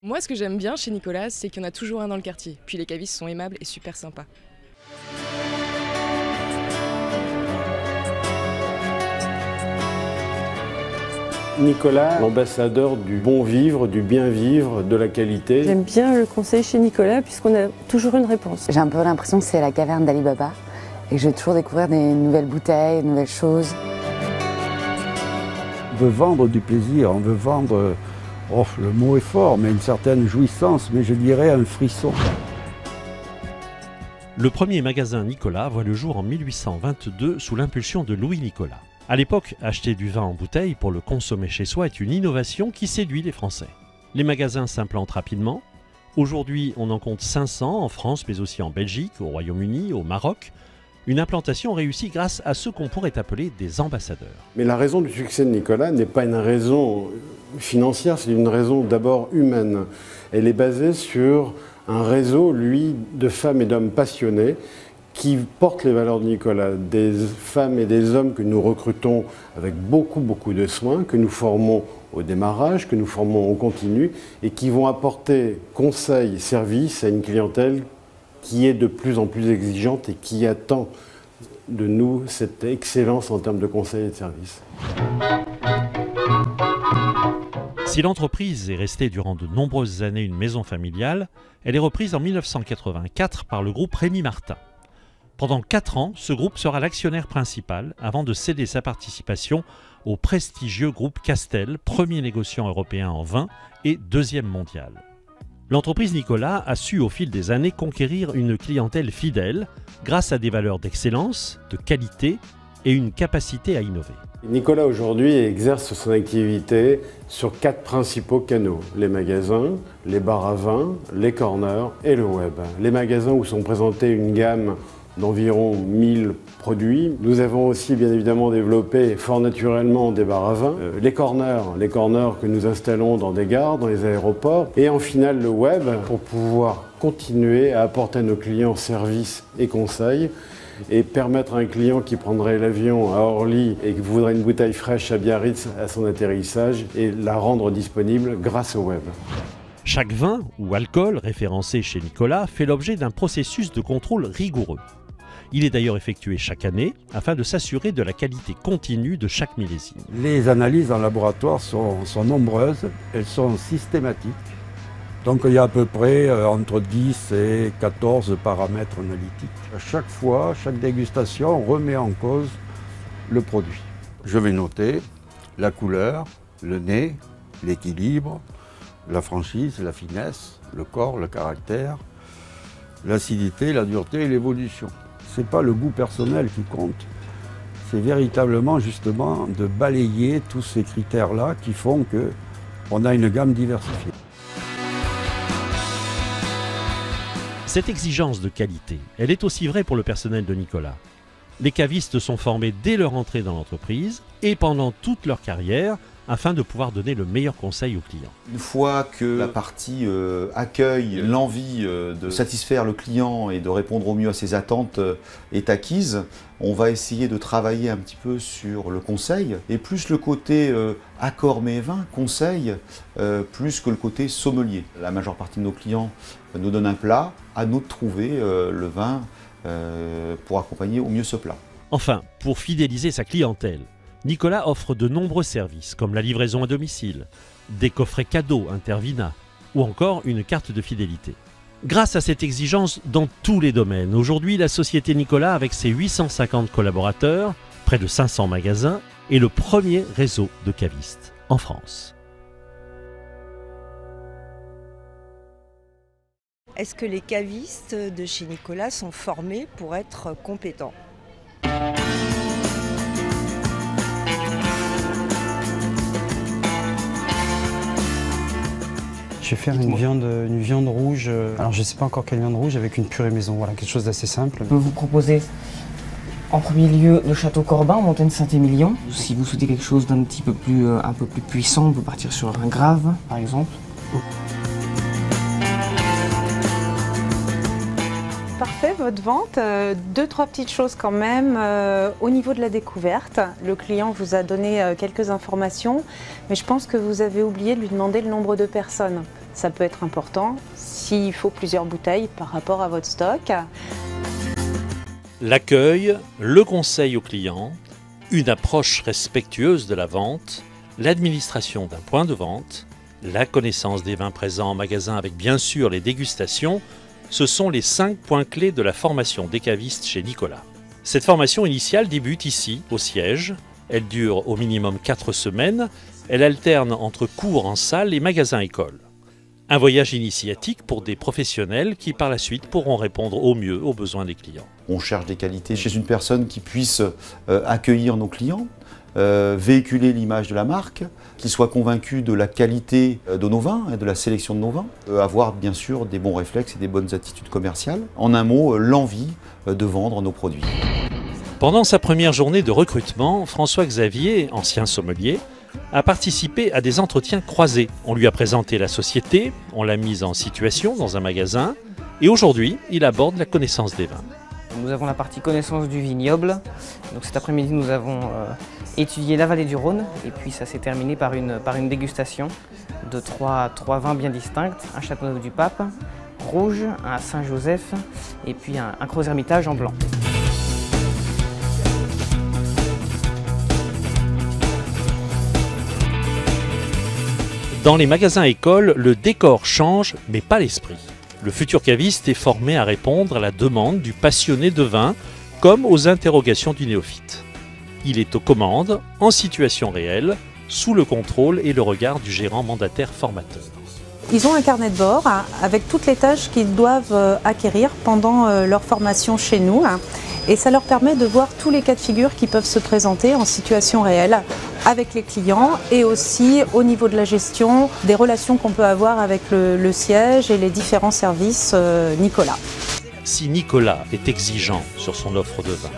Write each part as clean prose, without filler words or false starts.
Moi, ce que j'aime bien chez Nicolas, c'est qu'il y en a toujours un dans le quartier. Puis les cavistes sont aimables et super sympas. Nicolas, l'ambassadeur du bon vivre, du bien vivre, de la qualité. J'aime bien le conseil chez Nicolas puisqu'on a toujours une réponse. J'ai un peu l'impression que c'est la caverne d'Ali Baba et que je vais toujours découvrir des nouvelles bouteilles, de nouvelles choses. On veut vendre du plaisir, on veut vendre, le mot est fort, mais une certaine jouissance, mais je dirais un frisson. Le premier magasin Nicolas voit le jour en 1822 sous l'impulsion de Louis Nicolas. À l'époque, acheter du vin en bouteille pour le consommer chez soi est une innovation qui séduit les Français. Les magasins s'implantent rapidement. Aujourd'hui, on en compte 500 en France, mais aussi en Belgique, au Royaume-Uni, au Maroc. Une implantation réussie grâce à ce qu'on pourrait appeler des ambassadeurs. Mais la raison du succès de Nicolas n'est pas une raison financière, c'est une raison d'abord humaine. Elle est basée sur un réseau, lui, de femmes et d'hommes passionnés qui portent les valeurs de Nicolas, des femmes et des hommes que nous recrutons avec beaucoup de soin, que nous formons au démarrage, que nous formons au continu, et qui vont apporter conseils, services à une clientèle qui est de plus en plus exigeante et qui attend de nous cette excellence en termes de conseils et de services. Si l'entreprise est restée durant de nombreuses années une maison familiale, elle est reprise en 1984 par le groupe Rémy Martin. Pendant 4 ans, ce groupe sera l'actionnaire principal avant de céder sa participation au prestigieux groupe Castel, premier négociant européen en vin et deuxième mondial. L'entreprise Nicolas a su au fil des années conquérir une clientèle fidèle grâce à des valeurs d'excellence, de qualité et une capacité à innover. Nicolas aujourd'hui exerce son activité sur 4 principaux canaux. Les magasins, les bars à vin, les corners et le web. Les magasins où sont présentés une gamme d'environ 1000 produits. Nous avons aussi bien évidemment développé fort naturellement des bars à vin, les corners que nous installons dans des gares, dans les aéroports, et en finale le web pour pouvoir continuer à apporter à nos clients services et conseils et permettre à un client qui prendrait l'avion à Orly et qui voudrait une bouteille fraîche à Biarritz à son atterrissage et la rendre disponible grâce au web. Chaque vin ou alcool référencé chez Nicolas fait l'objet d'un processus de contrôle rigoureux. Il est d'ailleurs effectué chaque année afin de s'assurer de la qualité continue de chaque millésime. Les analyses en laboratoire sont nombreuses, elles sont systématiques. Donc il y a à peu près entre 10 et 14 paramètres analytiques. À chaque fois, chaque dégustation, on remet en cause le produit. Je vais noter la couleur, le nez, l'équilibre, la franchise, la finesse, le corps, le caractère, l'acidité, la dureté et l'évolution. Ce n'est pas le goût personnel qui compte, c'est véritablement justement de balayer tous ces critères-là qui font qu'on a une gamme diversifiée. Cette exigence de qualité, elle est aussi vraie pour le personnel de Nicolas. Les cavistes sont formés dès leur entrée dans l'entreprise et pendant toute leur carrière afin de pouvoir donner le meilleur conseil aux clients. Une fois que la partie accueil, l'envie de satisfaire le client et de répondre au mieux à ses attentes est acquise, on va essayer de travailler un petit peu sur le conseil et plus le côté accord mets vin, conseil, plus que le côté sommelier. La majeure partie de nos clients nous donnent un plat, à nous de trouver le vin pour accompagner au mieux ce plat. Enfin, pour fidéliser sa clientèle, Nicolas offre de nombreux services comme la livraison à domicile, des coffrets cadeaux Intervina ou encore une carte de fidélité. Grâce à cette exigence dans tous les domaines, aujourd'hui la société Nicolas avec ses 850 collaborateurs, près de 500 magasins, est le premier réseau de cavistes en France. Est-ce que les cavistes de chez Nicolas sont formés pour être compétents ? Je vais faire une viande rouge, alors je ne sais pas encore quelle viande rouge, avec une purée maison, voilà, quelque chose d'assez simple. Je peux vous proposer en premier lieu le Château Corbin, montagne Saint-Émilion. Si vous souhaitez quelque chose d'un petit peu plus, un peu plus puissant, on peut partir sur un Grave, par exemple. Parfait, votre vente. 2-3 petites choses quand même. Au niveau de la découverte, le client vous a donné quelques informations, mais je pense que vous avez oublié de lui demander le nombre de personnes. Ça peut être important s'il faut plusieurs bouteilles par rapport à votre stock. L'accueil, le conseil au client, une approche respectueuse de la vente, l'administration d'un point de vente, la connaissance des vins présents en magasin avec bien sûr les dégustations, ce sont les 5 points clés de la formation des cavistes chez Nicolas. Cette formation initiale débute ici, au siège. Elle dure au minimum 4 semaines. Elle alterne entre cours en salle et magasin-école. Un voyage initiatique pour des professionnels qui par la suite pourront répondre au mieux aux besoins des clients. On cherche des qualités chez une personne qui puisse accueillir nos clients, véhiculer l'image de la marque, qu'il soit convaincu de la qualité de nos vins et de la sélection de nos vins, avoir bien sûr des bons réflexes et des bonnes attitudes commerciales. En un mot, l'envie de vendre nos produits. Pendant sa première journée de recrutement, François-Xavier, ancien sommelier, a participé à des entretiens croisés. On lui a présenté la société, on l'a mise en situation dans un magasin et aujourd'hui, il aborde la connaissance des vins. Nous avons la partie connaissance du vignoble. Donc cet après-midi, nous avons étudié la vallée du Rhône et puis ça s'est terminé par une dégustation de trois vins bien distincts, un Châteauneuf du Pape, rouge, un Saint-Joseph et puis un Creux Hermitage en blanc. Dans les magasins écoles, le décor change, mais pas l'esprit. Le futur caviste est formé à répondre à la demande du passionné de vin, comme aux interrogations du néophyte. Il est aux commandes, en situation réelle, sous le contrôle et le regard du gérant mandataire formateur. Ils ont un carnet de bord avec toutes les tâches qu'ils doivent acquérir pendant leur formation chez nous. Et ça leur permet de voir tous les cas de figure qui peuvent se présenter en situation réelle avec les clients et aussi au niveau de la gestion des relations qu'on peut avoir avec le siège et les différents services Nicolas. Si Nicolas est exigeant sur son offre de vin,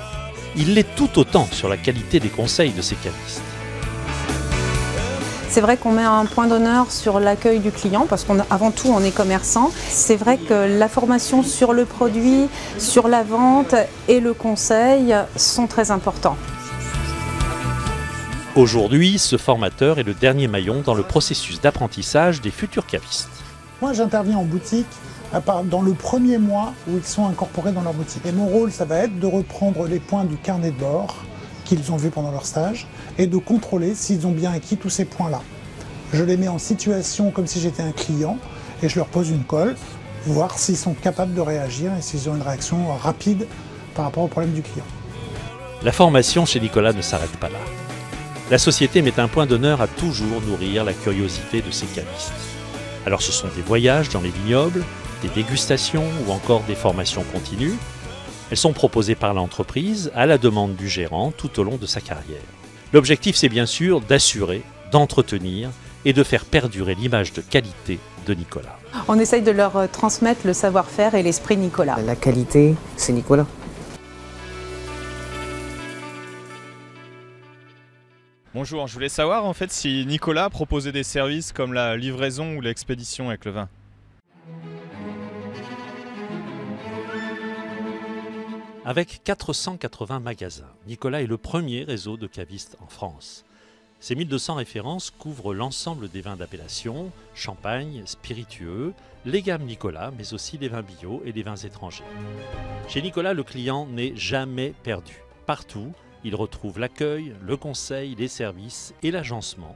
il l'est tout autant sur la qualité des conseils de ses cavistes. C'est vrai qu'on met un point d'honneur sur l'accueil du client parce qu'avant tout on est commerçant. C'est vrai que la formation sur le produit, sur la vente et le conseil sont très importants. Aujourd'hui, ce formateur est le dernier maillon dans le processus d'apprentissage des futurs cavistes. Moi j'interviens en boutique dans le premier mois où ils sont incorporés dans leur boutique. Et mon rôle ça va être de reprendre les points du carnet de bord qu'ils ont vus pendant leur stage et de contrôler s'ils ont bien acquis tous ces points-là. Je les mets en situation comme si j'étais un client et je leur pose une colle, voir s'ils sont capables de réagir et s'ils ont une réaction rapide par rapport au problème du client. La formation chez Nicolas ne s'arrête pas là. La société met un point d'honneur à toujours nourrir la curiosité de ses cavistes. Alors ce sont des voyages dans les vignobles, des dégustations ou encore des formations continues. Elles sont proposées par l'entreprise à la demande du gérant tout au long de sa carrière. L'objectif, c'est bien sûr d'assurer, d'entretenir et de faire perdurer l'image de qualité de Nicolas. On essaye de leur transmettre le savoir-faire et l'esprit Nicolas. La qualité, c'est Nicolas. Bonjour, je voulais savoir en fait si Nicolas proposait des services comme la livraison ou l'expédition avec le vin. Avec 480 magasins, Nicolas est le premier réseau de cavistes en France. Ces 1200 références couvrent l'ensemble des vins d'appellation, champagne, spiritueux, les gammes Nicolas, mais aussi les vins bio et les vins étrangers. Chez Nicolas, le client n'est jamais perdu. Partout, il retrouve l'accueil, le conseil, les services et l'agencement.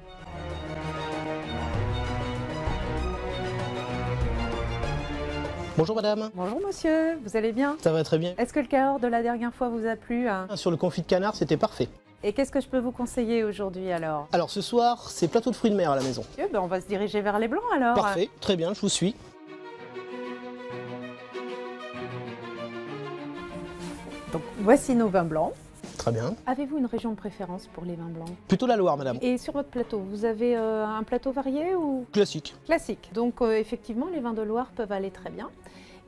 Bonjour madame. Bonjour monsieur, vous allez bien? Ça va très bien. Est-ce que le cahors de la dernière fois vous a plu? Sur le confit de canard, c'était parfait. Et qu'est-ce que je peux vous conseiller aujourd'hui alors? Alors ce soir, c'est plateau de fruits de mer à la maison. On va se diriger vers les blancs alors. Parfait, très bien, je vous suis. Donc voici nos vins blancs. Très bien. Avez-vous une région de préférence pour les vins blancs? Plutôt la Loire, madame. Et sur votre plateau, vous avez un plateau varié ou? Classique. Classique. Donc effectivement, les vins de Loire peuvent aller très bien.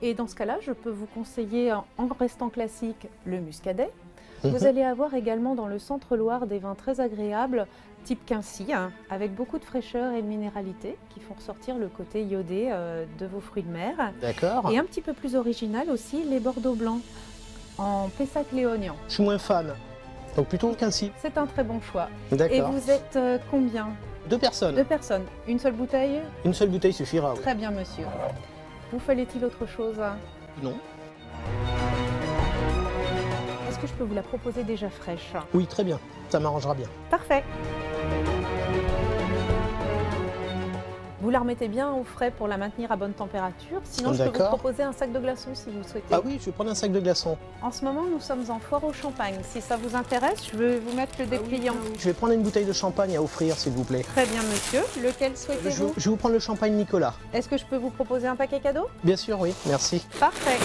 Et dans ce cas-là, je peux vous conseiller, en restant classique, le muscadet. Vous allez avoir également dans le centre Loire des vins très agréables, type Quincy, hein, avec beaucoup de fraîcheur et de minéralité, qui font ressortir le côté iodé de vos fruits de mer. D'accord. Et un petit peu plus original aussi, les Bordeaux blancs, en Pessac léognan. Je suis moins fan, donc plutôt le Quincy. C'est un très bon choix. D'accord. Et vous êtes combien? 2 personnes. 2 personnes. Une seule bouteille? Une seule bouteille suffira. Très bien, monsieur. Vous fallait-il autre chose? Non. Est-ce que je peux vous la proposer déjà fraîche? Oui, très bien. Ça m'arrangera bien. Parfait. Vous la remettez bien au frais pour la maintenir à bonne température. Sinon, je peux vous proposer un sac de glaçons si vous le souhaitez. Ah oui, je vais prendre un sac de glaçons. En ce moment, nous sommes en foire au champagne. Si ça vous intéresse, je vais vous mettre le dépliant. Je vais prendre une bouteille de champagne à offrir, s'il vous plaît. Très bien, monsieur. Lequel souhaitez-vous? Je vais vous prendre le champagne Nicolas. Est-ce que je peux vous proposer un paquet cadeau? Bien sûr, oui. Merci. Parfait.